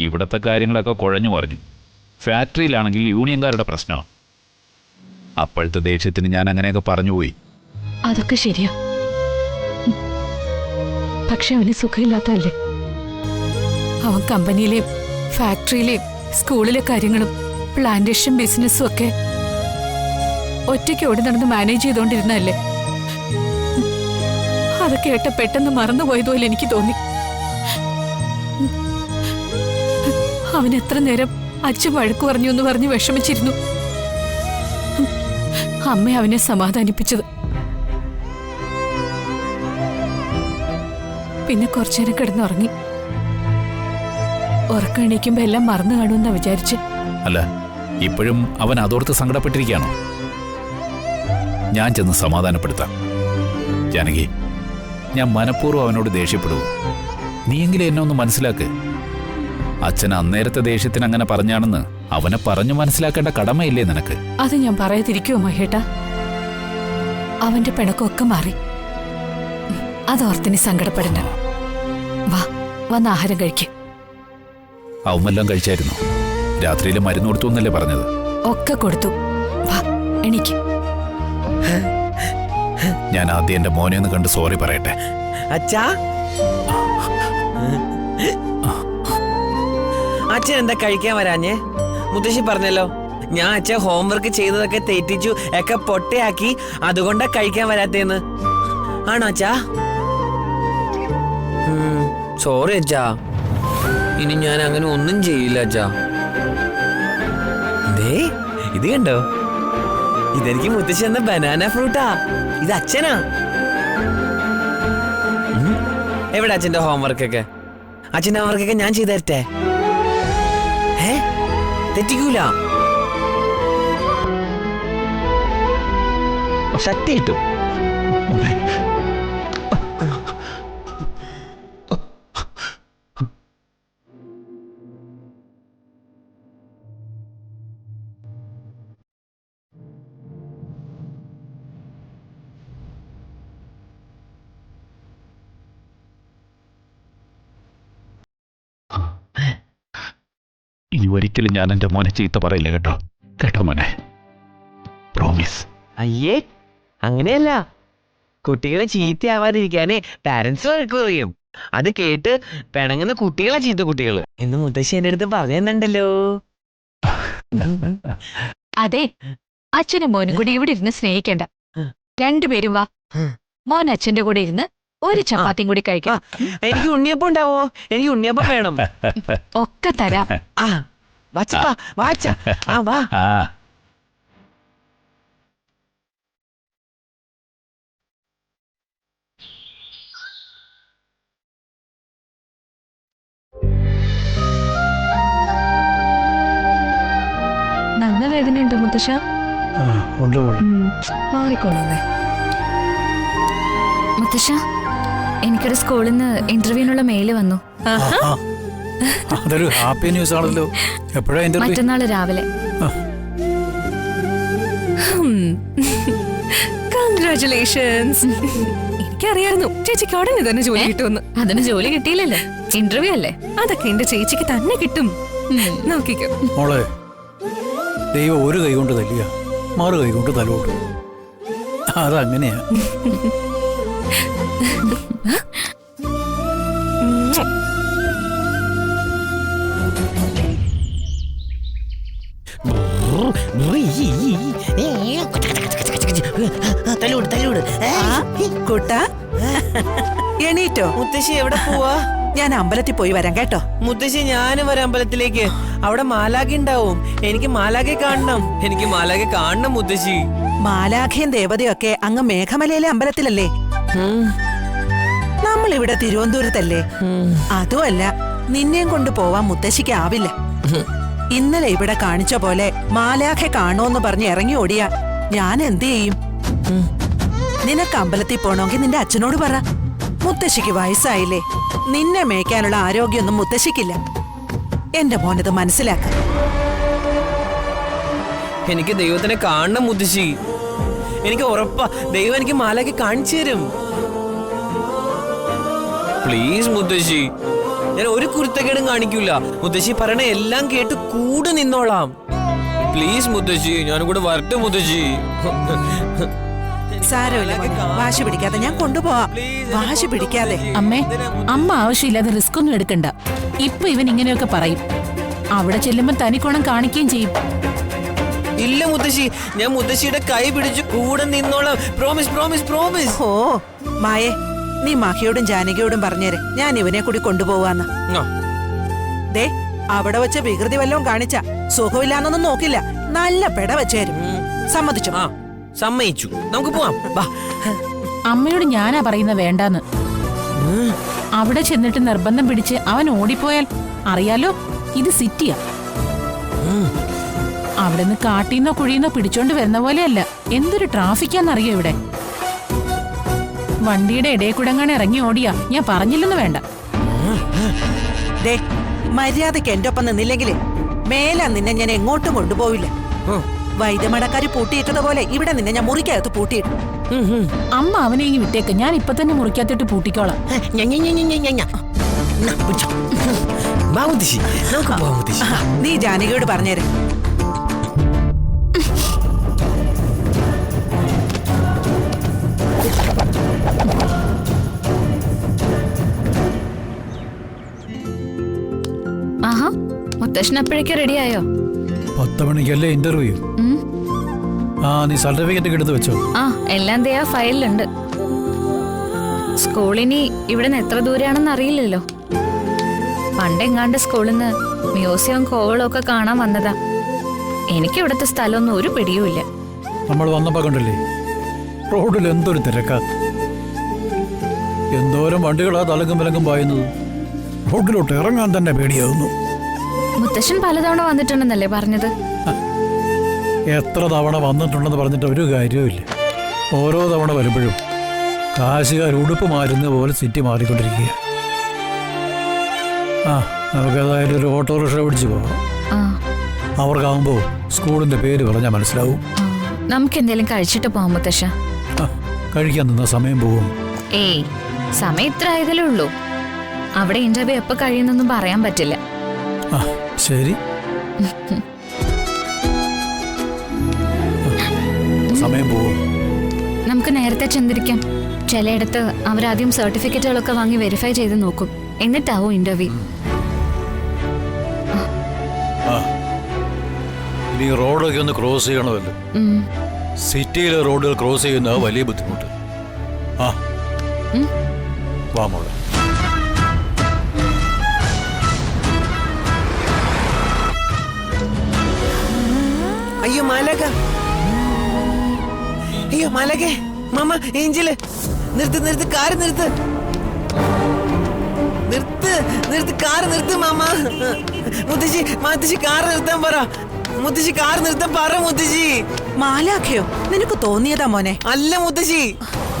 ഇവിടുത്തെ കാര്യങ്ങളൊക്കെ കുഴഞ്ഞു പറഞ്ഞു. ഫാക്ടറിയിലാണെങ്കിൽ യൂണിയൻകാരുടെ പ്രശ്നമാണ്. അപ്പോഴത്തെ ദേഷ്യത്തിന് ഞാൻ അങ്ങനെയൊക്കെ പറഞ്ഞുപോയി. അതൊക്കെ ശരിയാ. പക്ഷെ അവന് സുഖമില്ലാത്തല്ലേ. അവൻ കമ്പനിയിലെയും ഫാക്ടറിയിലെയും സ്കൂളിലെ കാര്യങ്ങളും പ്ലാന്റേഷൻ ബിസിനസ്സും ഒക്കെ ഒറ്റയ്ക്ക് ഓടി നടന്ന് മാനേജ് ചെയ്തോണ്ടിരുന്നല്ലേ. അത് കേട്ട പെട്ടെന്ന് മറന്നുപോയതുപോലെ എനിക്ക് തോന്നി. അവൻ എത്ര നേരം അച്ഛൻ വഴക്കു പറഞ്ഞു എന്ന് പറഞ്ഞ് വിഷമിച്ചിരുന്നു. അമ്മ അവനെ സമാധാനിപ്പിച്ചത്. പിന്നെ കുറച്ചേരം കിടന്നുറങ്ങി. ഉറക്കണീക്കുമ്പോ എല്ലാം മറന്നു കാണുമെന്നാ വിചാരിച്ച്. അല്ല, ഇപ്പോഴും അവൻ അതോർത്ത് സങ്കടപ്പെട്ടിരിക്കുകയാണോ? ഞാൻ ചെന്ന് സമാധാനപ്പെടുത്താം. ജാനകി, ഞാൻ മനഃപൂർവ്വം അവനോട് ദേഷ്യപ്പെടുവോ? നീയെങ്കിലും എന്നെ ഒന്ന് മനസ്സിലാക്ക്. അച്ഛൻ അന്നേരത്തെ ദേഷ്യത്തിന് അങ്ങനെ പറഞ്ഞാണെന്ന് അവനെ പറഞ്ഞു മനസ്സിലാക്കേണ്ട കടമയില്ലേ നിനക്ക്? അത് ഞാൻ പറയാതിരിക്കുവോ മഹേട്ടാ? അവന്റെ പിണക്കമൊക്കെ മാറി. അതോർത്തിനി സങ്കടപ്പെടണ്ട. വാ, വന്ന് ആഹാരം കഴിക്ക്. അവമെല്ലാം കഴിച്ചായിരുന്നു. രാത്രിയിലെ മരുന്ന് കൊടുത്തു എന്നല്ലേ പറഞ്ഞത്? ഒക്കെ കൊടുത്തു. വാ, എണീക്ക്. ഞാൻ ആദ്യം എന്റെ മോനെ ഒന്ന് കണ്ട് സോറി പറയട്ടെ. അച്ഛാ, അച്ഛൻ എന്താ കഴിക്കാൻ വരാഞ്ഞേ? മുത്തശ്ശി പറഞ്ഞല്ലോ, ഞാൻ അച്ഛൻ ഹോംവർക്ക് ചെയ്തതൊക്കെ തെറ്റിച്ചു ഒക്കെ പൊട്ടയാക്കി, അതുകൊണ്ടാ കഴിക്കാൻ വരാത്തേന്ന്. ആണോ അച്ഛാ? സോറി അച്ഛാ, ഇനി ഞാൻ അങ്ങനെ ഒന്നും ചെയ്യില്ല അച്ഛാ. ദേ, ഇത് കണ്ടോ? ഇതെനിക്ക് മുത്തശ്ശി എന്ന ബനാന ഫ്രൂട്ടാ. ഇത് അച്ഛനാ. എവിടെ അച്ഛന്റെ ഹോംവർക്കൊക്കെ? അച്ഛന്റെ ഹോംവർക്കൊക്കെ ഞാൻ ചെയ്തു തരട്ടെ. തെറ്റിക്കൂല. ശക്തി കിട്ടും. ഇനി ഒരിക്കലും ഞാൻ എന്റെ മോനെ ചീത്ത പറയില്ല. കേട്ടോ? കേട്ടോ മോനെ? പ്രോമിസ്. അയ്യേ, അങ്ങനെയല്ല. കുട്ടികളെ ചീത്തയാവാതിരിക്കാനേ പാരന്റ്സ് വഴക്ക് പറയും. അത് കേട്ട് പിണങ്ങുന്ന കുട്ടികളെ ചീത്ത കുട്ടികൾ എന്ന് മുത്തശ്ശി എന്റെ അടുത്ത് പറയുന്നുണ്ടല്ലോ. അതെ, അച്ഛനും മോനും കൂടി ഇവിടെ ഇരുന്ന് സ്നേഹിക്കണ്ട. രണ്ടുപേരും വാ, മോൻ അച്ഛന്റെ കൂടെ ഇരുന്ന് ഒരു ചപ്പാത്തിയും കൂടി കഴിക്കാം. എനിക്ക് ഉണ്ണിയപ്പം ഉണ്ടാവോ? എനിക്ക് ഉണ്ണിയപ്പം വേണം. ഒക്കെ തരാം. ആ വാച്ചപ്പാ, വാച്ച. ആ വാ. നല്ല വേദനയുണ്ട് മുത്തശ്ശ. മാറിക്കൊള്ളുന്നേ. മുത്തശ്ശ, എനിക്കൊരു സ്കൂളിൽ നിന്ന് ഇന്റർവ്യൂവിനുള്ള മെയില് വന്നു. അതൊരു ഹാപ്പി ന്യൂസ് ആണല്ലോ. എപ്പോഴാ ഇന്റർവ്യൂ? മറ്റന്നാള് രാവിലെ. കൺഗ്രാറ്റുലേഷൻസ്. എനിക്കറിയായിരുന്നു ചേച്ചിക്ക് ഉടനെ തന്നെ ജോലി കിട്ടുമെന്ന്. അതിന് ജോലി കിട്ടിയില്ലല്ലോ, ഇന്റർവ്യൂ അല്ലേ. അതൊക്കെ എന്റെ ചേച്ചിക്ക് തന്നെ കിട്ടും. നോക്കിക്കോ മോളെ, ദൈവം ഒരു കൈ കൊണ്ട് തല്ലിയ മറു കൈ കൊണ്ട് തലോട്ടും. അതങ്ങനെയാ. കുട്ടാ, എണീറ്റോ? മുത്തശ്ശി എവിടെ പോവാ? ഞാൻ അമ്പലത്തിൽ പോയി വരാം കേട്ടോ. മുത്തശ്ശി, ഞാനും വരാം അമ്പലത്തിലേക്ക്. അവിടെ മാലാഖ ഉണ്ടാവും. എനിക്ക് മാലാഖയെ കാണണം. എനിക്ക് മാലാഖയെ കാണണം മുത്തശ്ശി. മാലാഖയും ദേവതയൊക്കെ അങ്ങ് മേഘമലയിലെ അമ്പലത്തിലല്ലേ? നമ്മൾ ഇവിടെ തിരുവനന്തപുരത്തല്ലേ? അതുമല്ല, നിന്നെയും കൊണ്ട് പോവാൻ മുത്തശ്ശിക്ക് ആവില്ല. ഇന്നലെ ഇവിടെ കാണിച്ച പോലെ മാലാഖ കാണോന്ന് പറഞ്ഞ് ഇറങ്ങി ഓടിയാ ഞാൻ എന്ത് ചെയ്യും? നിനക്ക് അമ്പലത്തിൽ പോണോങ്കിൽ നിന്റെ അച്ഛനോട് പറ. മുത്തശ്ശിക്ക് വയസ്സായില്ലേ, നിന്നെ മേയ്ക്കാനുള്ള ആരോഗ്യമൊന്നും മുത്തശ്ശിക്കില്ല. എന്റെ മോനത് മനസ്സിലാക്ക. എനിക്ക് ദൈവത്തിനെ കാണണം മുത്തശ്ശി. എനിക്ക് ഉറപ്പാ ദൈവം എനിക്ക് മാലാഖയെ കാണിച്ചു തരും. പ്ലീസ് മുത്തശ്ശി, ഞാൻ ഒരു കുരുത്തക്കേടും കാണിക്കൂല. മുത്തശ്ശി പറയണ എല്ലാം കേട്ട് കൂടെ നിന്നോളാം. പ്ലീസ് മുത്തശ്ശി, ഞാനും കൂടെ വരട്ടെ മുത്തശ്ശി. സാരമില്ല മോനെ, വാശി പിടിക്കാതെ ഞാൻ കൊണ്ടുപോവാം. വാശി പിടിക്കാതെ. അമ്മേ, അമ്മ ആവശ്യമില്ലാതെ റിസ്ക് ഒന്നും എടുക്കണ്ട. ഇപ്പൊ ഇവൻ ഇങ്ങനെയൊക്കെ പറയും, അവിടെ ചെല്ലുമ്പോ തനിക്കോണം കാണിക്കുകയും ചെയ്യും. ഇല്ല മുത്തശ്ശി, ഞാൻ മുത്തശ്ശിയുടെ കൈ പിടിച്ച് കൂടെ നിന്നോളാം. Promise promise promise. ഓ മായേ, നീ മഹിയോടും ജാനകിയോടും പറഞ്ഞേരെ, ഞാൻ ഇവനെ കൂടി കൊണ്ടുപോവാന്ന്. ദേ, അവിടെ വെച്ച് വികൃതി വല്ലതും കാണിച്ച സുഖമില്ലാന്നൊന്നും നോക്കില്ല, നല്ല പെട വെച്ചേരും. സമ്മതിച്ചു? ആ സമ്മതിച്ചു, നമുക്ക് പോവാം. വാ. അമ്മയോട് ഞാനാ പറയുന്ന വേണ്ടാന്ന്. അവിടെ ചെന്നിട്ട് നിർബന്ധം പിടിച്ച് അവൻ ഓടിപ്പോയാൽ അറിയാലോ, ഇത് സിറ്റിയാ. അവിടെ നിന്ന് കാട്ടീന്നോ കുഴിയുന്നോ പിടിച്ചോണ്ട് വരുന്ന പോലെയല്ല. എന്തൊരു ട്രാഫിക്കാന്നറിയോ ഇവിടെ. വണ്ടിയുടെ ഇടയിൽ കൂടെ അങ്ങനെ ഇറങ്ങി ഓടിയാ ഞാൻ പറഞ്ഞില്ലെന്ന് വേണ്ട. ദേ, മര്യാദക്ക് എന്റെ ഒപ്പം നിന്നില്ലെങ്കിലേ മേലാ നിന്നെ ഞാൻ എങ്ങോട്ടും കൊണ്ടുപോവില്ല. വൈദ്യമടക്കാര് പൂട്ടിയിട്ടതുപോലെ ഇവിടെ നിന്നെ ഞാൻ മുറിക്കകത്ത് പൂട്ടിയിട്ടു. അമ്മ അവനെ ഇങ്ങ് വിട്ടേക്ക്, ഞാൻ ഇപ്പൊ തന്നെ മുറിക്കകത്തിട്ട് പൂട്ടിക്കോളാം. വാ മുത്തശ്ശി, നമുക്ക് പോവാം മുത്തശ്ശി. നീ ജാനകിയോട് പറഞ്ഞേരെ. ആഹാ, മുത്തശ്ശൻ അപ്പോഴേക്കും റെഡിയായോ? 10 മണിക്കല്ലേ ഇന്റർവ്യൂ? ആ, നീ സർട്ടിഫിക്കറ്റ് ഒക്കെ എടുത്ത് വെച്ചോ? ആ, എല്ലാം ദേ ആ ഫയലിലുണ്ട്. സ്കൂളിനി ഇവിടെ നിന്ന് എത്ര ദൂരെയാണെന്ന് അറിയില്ലല്ലോ. പണ്ടെങ്ങാണ്ട് സ്കൂളിൽ നിന്ന് മ്യൂസിയം കോവളവും ഒക്കെ കാണാൻ വന്നതാ. എനിക്ക് ഇവിടുത്തെ സ്ഥലമൊന്നും ഒരു പിടിയുമില്ല. നമ്മൾ വന്നപ്പോ കണ്ടില്ലേ, റോഡിൽ എന്തൊരു തിരക്കാ. എന്തോരം വണ്ടികളാ തലക്കും വിലക്കും പായുന്നത്. റോഡിലോട്ട് ഇറങ്ങാൻ തന്നെ പേടിയാവുന്നു. മുത്തശ്ശൻ പലതവണ വന്നിട്ടുണ്ടെന്നല്ലേ പറഞ്ഞത്? എത്ര തവണ വന്നിട്ടുണ്ടെന്ന് പറഞ്ഞിട്ട് ഒരു കാര്യവുമില്ല. ഓരോ തവണ വരുമ്പോഴും കാശുകാർ ഉടുപ്പ് മാറുന്ന പോലെ സിറ്റി മാറിക്കൊണ്ടിരിക്കുക. ആ, നമുക്ക് ഏതായാലും ഒരു ഓട്ടോറിക്ഷ പിടിച്ച് പോകാം. ആ, അവർക്കാവുമ്പോൾ സ്കൂളിന്റെ പേര് പറഞ്ഞാൽ മനസ്സിലാവും. നമുക്ക് എന്തെങ്കിലും കഴിച്ചിട്ട് പോവാം മുത്തശ്ശ. ആ, കഴിക്കാൻ നിന്ന സമയം പോകും. ഏയ്, സമയം ഇത്ര ആയതല്ലേ ഉള്ളൂ. അവിടെ ഇന്റർവ്യൂ എപ്പോ കഴിയുന്നൊന്നും പറയാൻ പറ്റില്ല. ആ, ശരി. സമയം പോകും. നമുക്ക് നേരത്തെ ചെന്നിരിക്കാം. ചിലയിടത്ത് അവരാദ്യം സർട്ടിഫിക്കറ്റുകളൊക്കെ വാങ്ങി വെരിഫൈ ചെയ്ത് നോക്കും, എന്നിട്ടാവും ഇന്റർവ്യൂ. ആ, ഇനി റോഡൊക്കെ ഒന്ന് ക്രോസ് ചെയ്യണമല്ലോ. സിറ്റിയിലെ റോഡുകൾ ക്രോസ് ചെയ്യുന്ന വലിയ ബുദ്ധിമുട്ട്. ആ, വാ മോളെ. അയ്യോ മാലക, അയ്യോ മാലകെ, മാമ, ഏഞ്ചല്, നിർത്ത് നിർത്ത്, കാറ് നിർത്ത്, നിർത്ത് നിർത്ത്, കാറ് നിർത്ത് മാമ. മുത്തശ്ശി, മുത്തശ്ശി കാറ് നിർത്താൻ പറ. മുത്തശ്ശി കാറ് നിർത്താൻ പറ മുത്തശ്ശി. മാലാഖയോ? നിനക്ക് തോന്നിയതാ മോനെ? അല്ല മുത്തശ്ശി,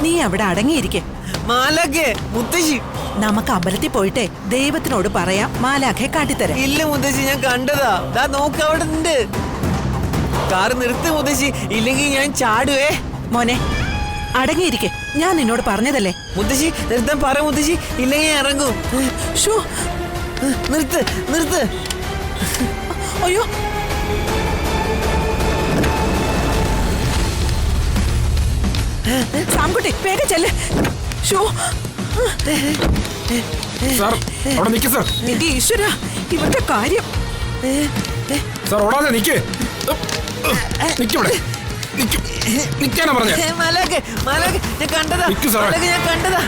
നീ അവിടെ അടങ്ങിയിരിക്കെ. മാലകെ, മുത്തശ്ശി. നമുക്ക് അമ്പലത്തിൽ പോയിട്ടേ ദൈവത്തിനോട് പറയാം, മാലാഖയെ കാട്ടിത്തരാം. ഇല്ല മുത്തശ്ശി, ഞാൻ കണ്ടതാ. ദാ നോക്ക്, അവിടെ ഉണ്ട്. കാറ് നിർത്ത് മുത്തശ്ശി, ഇല്ലെങ്കിൽ ഞാൻ ചാടുവേ. മോനെ അടങ്ങിയിരിക്കെ, ഞാൻ നിന്നോട് പറഞ്ഞതല്ലേ. മുത്തശ്ശി നിർത്താൻ പറ മുത്തശ്ശി, ഇല്ലെങ്കിൽ ഞാൻ ഇറങ്ങും. ഷോ, നിർത്ത് നിർത്ത്. അയ്യോ, സാംകുട്ടി വേഗം ചെല്ല്. ഷോ, സാർ അവിടെ നിൽക്ക് സാർ. എന്റെ ഈശ്വര, ഇവരുടെ കാര്യം. സാർ ഓടാതെ നിൽക്ക്. നിൽക്കിവിടെ നിൽക്കാനാ പറഞ്ഞ. മാലകെ, മാലകെ, ഞാൻ കണ്ടതാ. നിൽക്ക് സാറേ. മാലകെ, ഞാൻ കണ്ടതാ.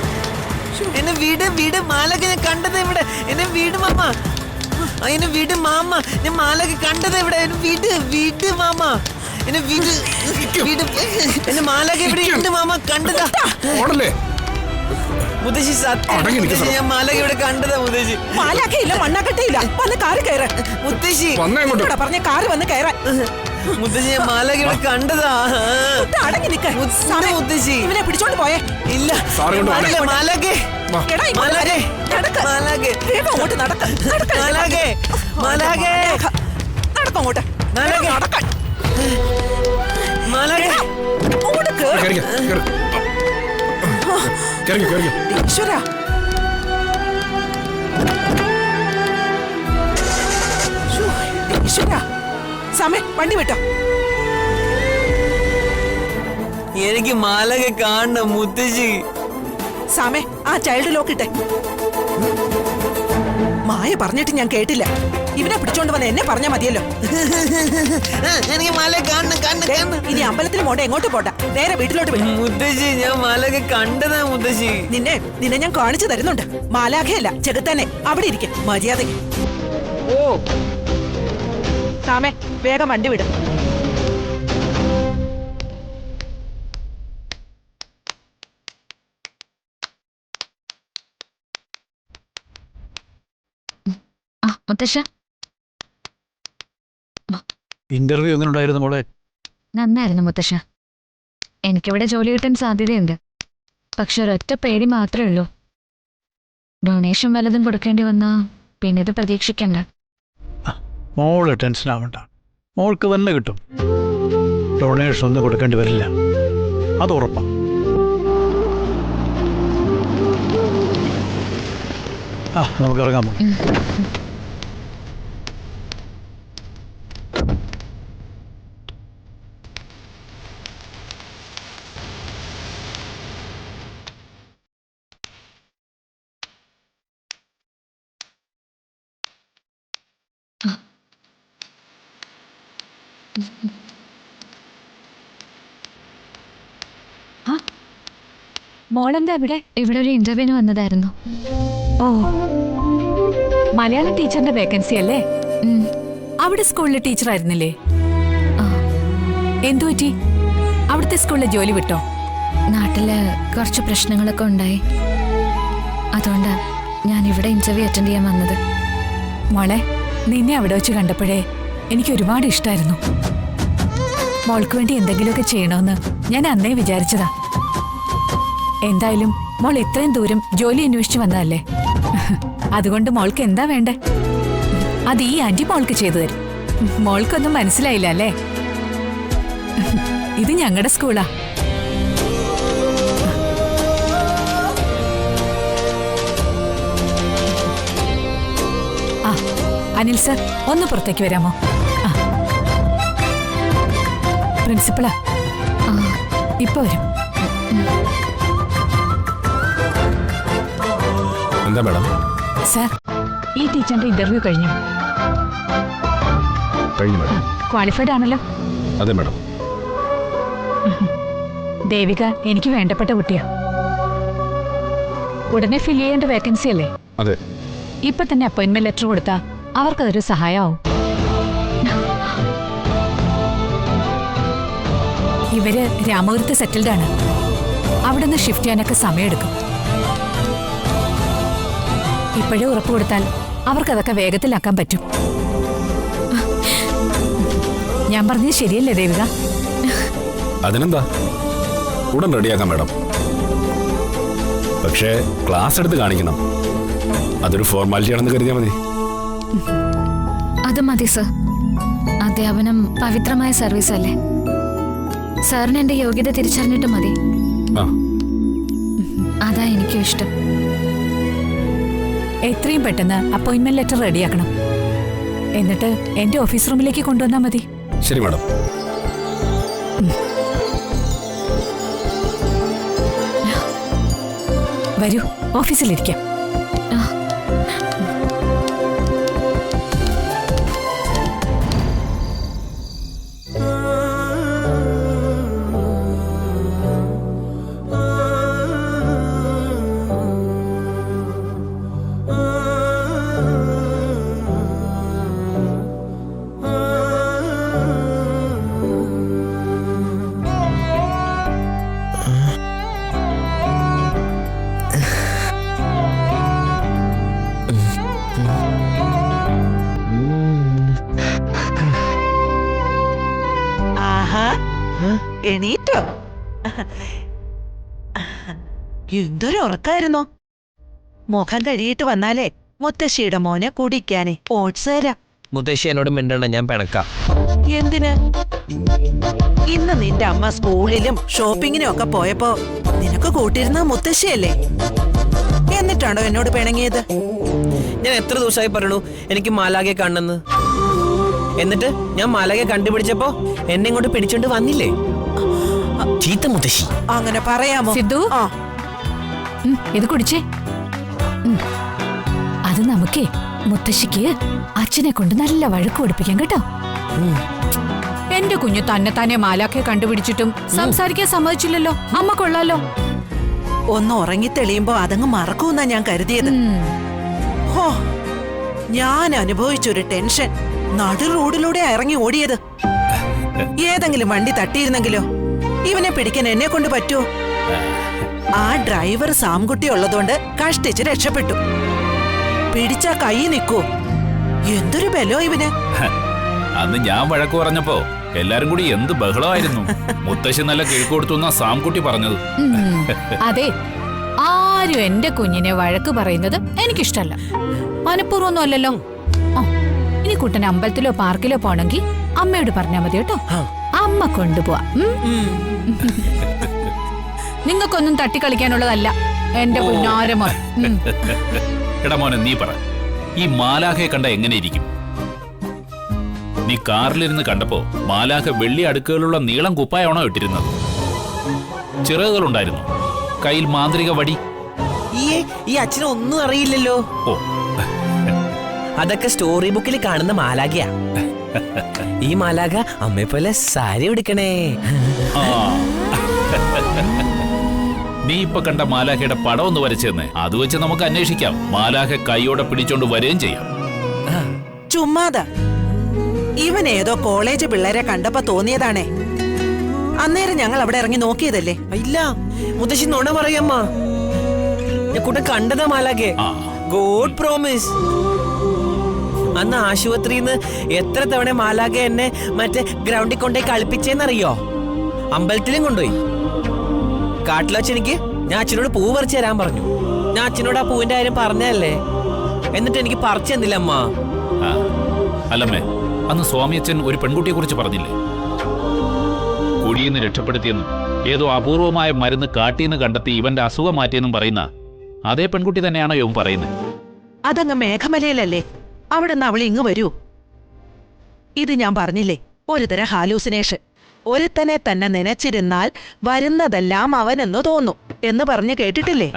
എന്നെ വീട് വീട് മാലകെ, ഞാൻ കണ്ടത് ഇവിടെ. എന്നെ വീട് മാമ, എന്നെ വീട് മാമ. ഞാൻ മാലകെ കണ്ടത് ഇവിടെ. എന്നെ വീട് വീട് മാമ, എന്നെ വീട് വീട്. എന്നെ മാലകെ ഇവിടെ ഉണ്ട് മാമ, കണ്ടതാ. ഓടല്ലേ മുത്തശ്ശി, സത്യം മുത്തശ്ശി, ഞാൻ മാലകെ ഇവിടെ കണ്ടതാ മുത്തശ്ശി. മാലാഖയില്ല, മണ്ണാക്കട്ടയില്ല. വന്ന് കാറ് കയറാൻ. മുത്തശ്ശി, ഇവിടെ പറഞ്ഞ കാറ് വന്ന് കയറാൻ. മുത്തശ്ശി, ഞാൻ മാലകെ ഇവിടെ കണ്ടതാ. അടങ്ങി നിൽക്കാൻ. മുത്തശ്ശി, ഇവനെ പിടിച്ചോണ്ട് പോയേ. ഇല്ല. സാറ് കൊണ്ട് മാലകെ, മാലകെ, എടാ, ഇങ്ങോട്ട് മാലകെ, നടക്ക്. മാലകെ, വേഗം അങ്ങോട്ട് നടക്ക്. നടക്ക്. മാലകെ, മാലകെ, നടക്ക് അങ്ങോട്ട്. മാലകെ, നടക്കാൻ. മാലകെ. അങ്ങോട്ട് കേറ്. കേറിക്കോ. ഈശ്വരാ, സമയം വണ്ടി വിട്ടോ. എനിക്ക് മാലകെ കാണണം മുത്തശ്ശി. സമയം ആ ചൈൽഡ് ലോക്ക് ഇട്ടെ. മായ പറഞ്ഞിട്ട് ഞാൻ കേട്ടില്ല. ഇവനെ പിടിച്ചോണ്ട് വന്ന് എന്നെ പറഞ്ഞാ മതിയല്ലോ. എനിക്ക് മാലയെ കാണണം കാണണം ദേ, കാണണം. ഇനി അമ്പലത്തിൽ പോണ്ട, എങ്ങോട്ട് പോണ്ട, നേരെ വീട്ടിലോട്ട് വിടും. മുത്തശ്ശി ഞാൻ മാലകെ കണ്ടതാ മുത്തശ്ശി. നിന്നെ ഞാൻ കാണിച്ചു തരുന്നുണ്ട്. മാലാഖയല്ല, ചെകുത്താനെ. അവിടെ ഇരിക്കും മര്യാദയ്ക്ക്. ഓ സാമേ, വേഗം വണ്ടി വിടും. ആ മുത്തശ്ശ, ഇന്റർവ്യൂ എങ്ങനെ ഉണ്ടായിരുന്നു മോളെ? നന്നായിരുന്നു മുത്തശ്ശ. എനിക്കിവിടെ ജോലി കിട്ടാൻ സാധ്യതയുണ്ട്. പക്ഷെ ഒരൊറ്റ പേടി മാത്രമേ ഉള്ളൂ. ഡൊണേഷൻ വല്ലതും കൊടുക്കേണ്ടി വന്നാ പിന്നെ ഇത് പ്രതീക്ഷിക്കണ്ട. മോള് ടെൻഷൻ ആവണ്ട, മോൾക്ക് തന്നെ കിട്ടും. ഡൊണേഷൻ ഒന്നും കൊടുക്കേണ്ടി വരില്ല, അത് ഉറപ്പാ. നമുക്ക് ഇറങ്ങാം. മോളെന്താ ഇവിടെ ഒരു ഇന്റർവ്യൂവിന് വന്നതായിരുന്നു. ഓ, മലയാളം ടീച്ചറിന്റെ വേക്കൻസി അല്ലേ? അവിടെ സ്കൂളിലെ ടീച്ചറായിരുന്നില്ലേ? എന്തു പറ്റി? അവിടുത്തെ സ്കൂളിലെ ജോലി വിട്ടോ? നാട്ടില് കുറച്ച് പ്രശ്നങ്ങളൊക്കെ ഉണ്ടായി. അതുകൊണ്ട് ഞാൻ ഇവിടെ ഇന്റർവ്യൂ അറ്റൻഡ് ചെയ്യാൻ വന്നത്. മോളെ, നിന്നെ അവിടെ വെച്ച് കണ്ടപ്പോഴേ എനിക്ക് ഒരുപാട് ഇഷ്ടമായിരുന്നു. മോൾക്ക് വേണ്ടി എന്തെങ്കിലുമൊക്കെ ചെയ്യണമെന്ന് ഞാൻ അന്നേ വിചാരിച്ചതാ. എന്തായാലും മോൾ ഇത്രയും ദൂരം ജോലി അന്വേഷിച്ചു വന്നതല്ലേ, അതുകൊണ്ട് മോൾക്ക് എന്താ വേണ്ടേ അത് ഈ ആന്റി മോൾക്ക് ചെയ്തു തരും. മോൾക്കൊന്നും മനസ്സിലായില്ല അല്ലേ? ഇത് ഞങ്ങളുടെ സ്കൂളാ. ആ, അനിൽ സർ, ഒന്ന് പുറത്തേക്ക് വരാമോ? പ്രിൻസിപ്പളാ, ഇപ്പൊ വരും. എന്താ മാഡം? സർ, ഈ ടീച്ചറിന്റെ ഇന്റർവ്യൂ കഴിഞ്ഞു. കഴിഞ്ഞു മാഡം. ക്വാളിഫൈഡ് ആണല്ലോ? അതെ മാഡം. ദേവിക എനിക്ക് വേണ്ടപ്പെട്ട കുട്ടിയാ. ഉടനെ ഫിൽ ചെയ്യേണ്ട വേക്കൻസി അല്ലേ? അതെ. ഇപ്പൊ തന്നെ അപ്പോയിന്റ്മെന്റ് ലെറ്റർ കൊടുത്താ അവർക്കതൊരു സഹായമാവും. ഇവര് രാമപുരത്ത് സെറ്റിൽഡ് ആണ്. അവിടെ നിന്ന് ഷിഫ്റ്റ് ചെയ്യാനൊക്കെ സമയമെടുക്കും. ഇപ്പോഴേ ഉറപ്പ് കൊടുത്താൽ അവർക്കതൊക്കെ വേഗത്തിലാക്കാൻ പറ്റും. ഞാൻ പറഞ്ഞത് ശരിയല്ലേ ദേവിക? അതിനെന്താ, ഉടൻ റെഡിയാക്കാം മാഡം. പക്ഷേ ക്ലാസ് എടുത്ത് കാണിക്കണം. അതൊരു ഫോർമാലിറ്റി ആണെന്ന് കരുതിയാൽ മതി. അത് മതി സർ. അധ്യാപനം പവിത്രമായ സർവീസ് അല്ലേ? സാറിന് എന്റെ യോഗ്യത തിരിച്ചറിഞ്ഞിട്ട് മതി. അതാ എനിക്കും ഇഷ്ടം. എത്രയും പെട്ടെന്ന് അപ്പോയിന്റ്മെന്റ് ലെറ്റർ റെഡിയാക്കണം. എന്നിട്ട് എന്റെ ഓഫീസ് റൂമിലേക്ക് കൊണ്ടുവന്നാൽ മതി. ശരി മാഡം. വരൂ, ഓഫീസിലിരിക്കാം. എണീറ്റോ? എന്തൊരു ഉറക്കായിരുന്നോ? മുഖം കഴുകിയിട്ട് വന്നാലേ മുത്തശ്ശിയുടെ മോനെ കുടിക്കാനേ ഓട്സ് തരാം. മുത്തശ്ശി എന്നോട് മിണ്ടണ്ട, ഞാൻ പിണക്കാം. എന്തിന്? ഇന്ന് നിന്റെ അമ്മ സ്കൂളിലും ഷോപ്പിങ്ങിനും ഒക്കെ പോയപ്പോ നിനക്ക് കൂട്ടിരുന്ന മുത്തശ്ശിയല്ലേ? എന്നിട്ടാണോ എന്നോട് പിണങ്ങിയത്? ഞാൻ എത്ര ദിവസമായി പറയണു എനിക്ക് മാലാകെ കാണണമെന്ന്? എന്നിട്ട് ഞാൻ മാലകെ കണ്ടുപിടിച്ചപ്പോ എന്നെ ഇങ്ങോട്ട് പിടിച്ചോണ്ട് വന്നില്ലേ? ചീത്ത മുത്തശ്ശി. അങ്ങനെ പറയാമോ? സിദ്ധു ആ ഇത് കുടിച്ചേ. അത് നമുക്കേ മുത്തശ്ശിക്ക് അച്ഛനെ കൊണ്ട് നല്ല വഴക്ക് കൊടുപ്പിക്കാം കേട്ടോ. എന്റെ കുഞ്ഞു തന്നെ മാലാഖയെ കണ്ടുപിടിച്ചിട്ടും സംസാരിക്കാൻ സമ്മതിച്ചില്ലല്ലോ. അമ്മ കൊള്ളാലോ. ഒന്ന് ഉറങ്ങി തെളിയുമ്പോ അതങ്ങ് മറക്കൂന്നാ ഞാൻ കരുതിയത്. ഹോ, ഞാൻ അനുഭവിച്ചൊരു ടെൻഷൻ. നടു റോഡിലൂടെ ഇറങ്ങി ഓടിയത്. ഏതെങ്കിലും വണ്ടി തട്ടിയിരുന്നെങ്കിലോ? ഇവനെ പിടിക്കാൻ എന്നെ കൊണ്ട് പറ്റുമോ? ആ ഡ്രൈവർ സാംകുട്ടി ഉള്ളതുകൊണ്ട് കഷ്ടിച്ച് രക്ഷപ്പെട്ടു. പിടിച്ചാ കൈ നിക്കൂ. എന്തൊരു ബലോ ഇവന്. അന്ന് ഞാൻ വഴക്ക് പറഞ്ഞപ്പോ എല്ലാരും കൂടി എന്ത് ബഹളമായിരുന്നു. മുത്തശ്ശി നല്ല കിഴക്കൊടുത്തുന്ന സാംകുട്ടി പറഞ്ഞത്. അതെ, ആരും എന്റെ കുഞ്ഞിനെ വഴക്ക് പറയുന്നത് എനിക്കിഷ്ടല്ല. മനഃപൂർവ്വമൊന്നും അല്ലല്ലോ. ഇനി കുട്ടൻ അമ്പലത്തിലോ പാർക്കിലോ പോണെങ്കിൽ അമ്മയോട് പറഞ്ഞാ മതി കേട്ടോ. അമ്മ കൊണ്ടുപോവാ. നിങ്ങൾക്കൊന്നും തട്ടിക്കളിക്കാനുള്ളതല്ല എന്റെ കുഞ്ഞാരമോ. എടാ മോനെ, നീ പറ, ഈ മാലാഖയെ കണ്ട എങ്ങനെ ഇരിക്കും? നീ കാറിലിരുന്ന് കണ്ടപ്പോ മാലാഖ വെള്ളി അടുക്കുകളുള്ള നീളം കുപ്പായാണോ ഇട്ടിരുന്നത്? ചിറകുകളുണ്ടായിരുന്നു, കയ്യിൽ മാന്ത്രിക വടി. ഈ അച്ഛനെ ഒന്നും അറിയില്ലല്ലോ. ഓ, അതൊക്കെ സ്റ്റോറി ബുക്കിൽ കാണുന്ന മാലാഖയാ. ഈ മാലാഖ അമ്മയെ പോലെ സാരി ഉടുക്കണേ. ആ. നീ ഇപ്പൊ കണ്ട മാലാഖയുടെ പടം ഒന്ന് വരച്ചെന്ന്, അത് വെച്ച് നമുക്ക് അന്വേഷിക്കാം. മാലാഖ കൈയോടെ പിടിച്ചോണ്ട് വരികയും ചെയ്യാം. ചുമ്മാതാ. ഇവൻ ഏതോ കോളേജ് പിള്ളേരെ കണ്ടപ്പോ തോന്നിയതാണേ. അന്നേരം ഞങ്ങൾ അവിടെ ഇറങ്ങി നോക്കിയതല്ലേ. ഇല്ല മുത്തശ്ശി നുണ പറയമ്മ. ഞാൻ കൂടെ കണ്ടതാ മാലാഖയെ. God promise. അന്ന് ആശുപത്രിന്ന് എത്ര തവണ മാലാഖ എന്നെ മറ്റേ ഗ്രൗണ്ടിൽ കൊണ്ടുപോയി കളിപ്പിച്ചേന്നറിയോ? അമ്പലത്തിലും കൊണ്ടുപോയി. കാട്ടിലൊച്ച എനിക്ക് ഞാൻ അച്ഛനോട് പൂ പറിച്ചു തരാൻ പറഞ്ഞു. ഞാൻ അച്ഛനോട് ആ പൂവിന്റെ കാര്യം പറഞ്ഞല്ലേ. എന്നിട്ട് എനിക്ക് പറിച്ചു തന്നില്ല അമ്മ. അല്ലമ്മേ, അന്ന് സ്വാമിയച്ഛൻ ഒരു പെൺകുട്ടിയെ കുറിച്ച് പറഞ്ഞില്ലേ? കുഴിയെന്ന് രക്ഷപ്പെടുത്തിയെന്നും ഏതോ അപൂർവമായ മരുന്ന് കാട്ടിന്ന് കണ്ടെത്തി ഇവന്റെ അസുഖം മാറ്റിയെന്നും പറയുന്ന അതേ പെൺകുട്ടി തന്നെയാണോ ഇവൻ പറയുന്നത്? അതങ്ങ് മേഘമലയിലല്ലേ. അവിടെ നിന്ന് അവൾ ഇങ്ങ് വരൂ. ഇത് ഞാൻ പറഞ്ഞില്ലേ, ഒരുതരം ഹാലൂസിനേഷൻ. ഒരുത്തനെ തന്നെ നനച്ചിരുന്നാൽ വരുന്നതെല്ലാം അവനെന്ന് തോന്നും എന്ന് പറഞ്ഞു കേട്ടിട്ടില്ലേ?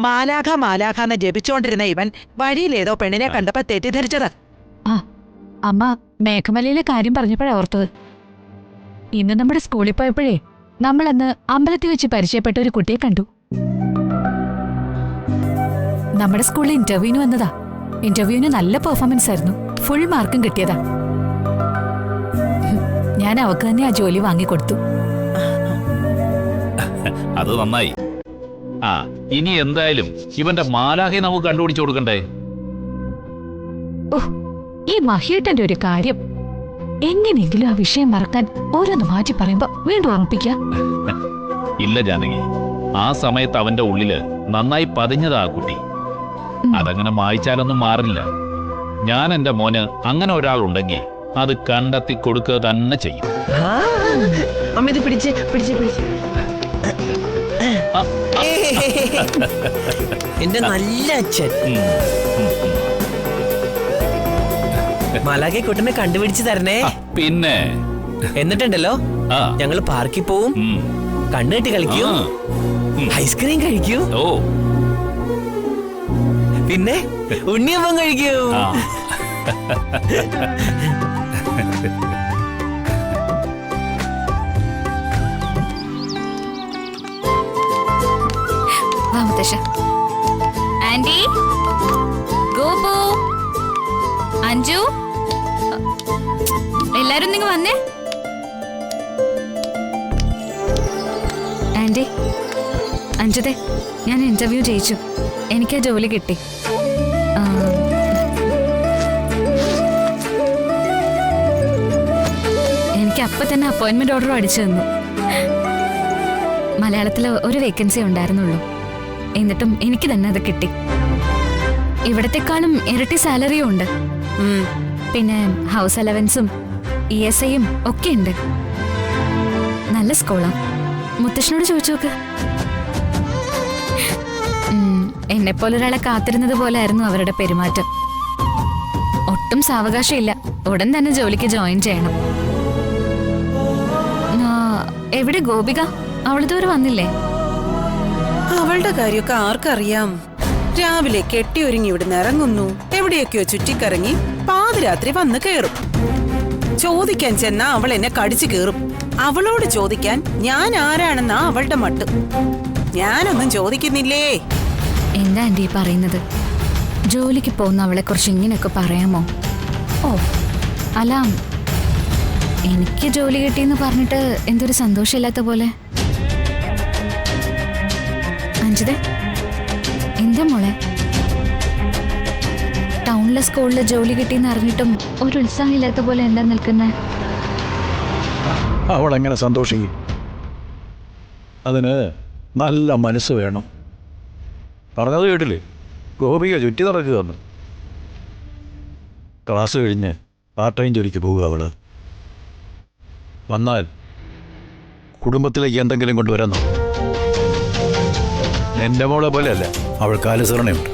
മാലാഖ മാലാഖ എന്ന് ജപിച്ചോണ്ടിരുന്ന ഇവൻ വഴിയിലേതോ പെണ്ണിനെ കണ്ടപ്പോ തെറ്റിദ്ധരിച്ചതാ. അമ്മ മേഘമലയിലെ കാര്യം പറഞ്ഞപ്പോഴാ ഓർത്തത്. ഇന്ന് നമ്മുടെ സ്കൂളിൽ പോയപ്പോഴേ നമ്മളന്ന് അമ്പലത്തിൽ വെച്ച് പരിചയപ്പെട്ട ഒരു കുട്ടിയെ കണ്ടു. നമ്മുടെ സ്കൂളിൽ ഇന്റർവ്യൂവിന് വന്നതാ. ഇന്റർവ്യൂവിന് നല്ല പെർഫോമൻസ് ആയിരുന്നു. ഫുൾ മാർക്കും കിട്ടിയതാ. ഞാൻ അവക്ക് തന്നെ ആ ജോലി വാങ്ങിക്കൊടുത്തു. അത് നന്നായി. ഇനി എന്തായാലും ഇവന്റെ മാലാഖയെ നമുക്ക് കണ്ടുപിടിച്ചു കൊടുക്കണ്ടേ? ഈ മഹിയേട്ടന്റെ ഒരു കാര്യം, എങ്ങനെയെങ്കിലും ആ വിഷയം മറക്കാൻ ഓരോന്ന് മാറ്റി പറയുമ്പോ വീണ്ടും ഓർമ്മിപ്പിക്ക. ഇല്ല ജാനകി, ആ സമയത്ത് അവന്റെ ഉള്ളില് നന്നായി പതിഞ്ഞതാ ആ കുട്ടി. അതങ്ങനെ മായ്ച്ചാലൊന്നും മാറില്ല. ഞാൻ എന്റെ മോന് അങ്ങനെ ഒരാളുണ്ടെങ്കിൽ അത് കണ്ടെത്തി കൊടുക്കുക തന്നെ ചെയ്യും. അമ്മ ഇത് പിടിച്ച് പിടിച്ച് പിടിച്ച്. എന്റെ നല്ല അച്ഛൻ. മാലാഖയെ കുട്ടനെ കണ്ടുപിടിച്ച് തരണേ. പിന്നെ എന്നിട്ടുണ്ടല്ലോ, ഞങ്ങള് പാർക്കിൽ പോവും, കണ്ണുകെട്ടി കളിക്കൂ, ഐസ്ക്രീം കഴിക്കൂ, പിന്നെ ഉണ്ണിയപ്പം കഴിക്കൂ. ആന്റി, ഗോപു, അഞ്ജു, എല്ലാരും നിങ്ങൾ വന്നേ. ആന്റി, അഞ്ജുതെ, ഞാൻ ഇന്റർവ്യൂ ജയിച്ചു. എനിക്ക് ജോലി കിട്ടി. എനിക്ക് അപ്പൊ തന്നെ അപ്പോയിന്റ്മെന്റ് ഓർഡർ അടിച്ചു തന്നു. മലയാളത്തിൽ ഒരു വേക്കൻസി ഉണ്ടായിരുന്നുള്ളൂ. എന്നിട്ടും എനിക്ക് തന്നെ അത് കിട്ടി. ഇവിടത്തെക്കാളും ഇരട്ടി സാലറിയും ഉണ്ട്. പിന്നെ ഹൗസ് അലവൻസും ESIയും ഒക്കെ ഉണ്ട്. നല്ല സ്കൂളാ. മുത്തശ്ശനോട് ചോദിച്ചു നോക്ക്. എന്നെപ്പോലൊരാളെ കാത്തിരുന്നത് പോലെ ആയിരുന്നു അവരുടെ പെരുമാറ്റം. ഒട്ടും ഒട്ടും സാവകാശമില്ല. ഉടൻ തന്നെ ജോലിക്ക് ജോയിൻ ചെയ്യണം. ആ, എവിടെ ഗോപിക? അവളിതുവരെ വന്നില്ലേ? അവളുടെ കാര്യമൊക്കെ ആർക്കറിയാം. രാവിലെ കെട്ടിയൊരുങ്ങി ഇവിടുന്ന് ഇറങ്ങുന്നു, എവിടെയൊക്കെയോ ചുറ്റിക്കറങ്ങി പാതിരാത്രി വന്ന് കേറും. ചോദിക്കാൻ ചെന്നാ അവൾ എന്നെ കടിച്ചു കേറും. അവളോട് ചോദിക്കാൻ ഞാൻ ആരാണെന്നാ അവളുടെ മട്ട്. ഞാനൊന്നും ചോദിക്കുന്നില്ലേ. എന്താ ആന്റി പറയുന്നത്? ജോലിക്ക് പോകുന്ന അവളെ കുറിച്ച് ഇങ്ങനെയൊക്കെ പറയാമോ? ഓ അല്ല, എനിക്ക് ജോലി കിട്ടിയെന്ന് പറഞ്ഞിട്ട് എന്തൊരു സന്തോഷമില്ലാത്ത പോലെ. അഞ്ജിതേ, എന്താ മോളെ? ടൗണിലെ സ്കൂളിൽ ജോലി കിട്ടിയെന്ന് അറിഞ്ഞിട്ടും ഒരു ഉത്സാഹമില്ലാത്ത പോലെ എന്താ നിൽക്കുന്നേ? അവളെങ്ങനെ സന്തോഷിക്കും? അതിന് നല്ല മനസ്സ് വേണം. പറഞ്ഞത് കേട്ടില്ലേ, ഗോപിക ചുറ്റി നടക്കുകയെന്ന്. ക്ലാസ് കഴിഞ്ഞ് പാർട്ട് ടൈം ജോലിക്ക് പോവുക അവള്. വന്നാൽ കുടുംബത്തിലേക്ക് എന്തെങ്കിലും കൊണ്ടുവരാൻ നോക്കും. എൻ്റെ മോളെ പോലെയല്ല, അവൾക്ക് അനുസരണയുണ്ട്.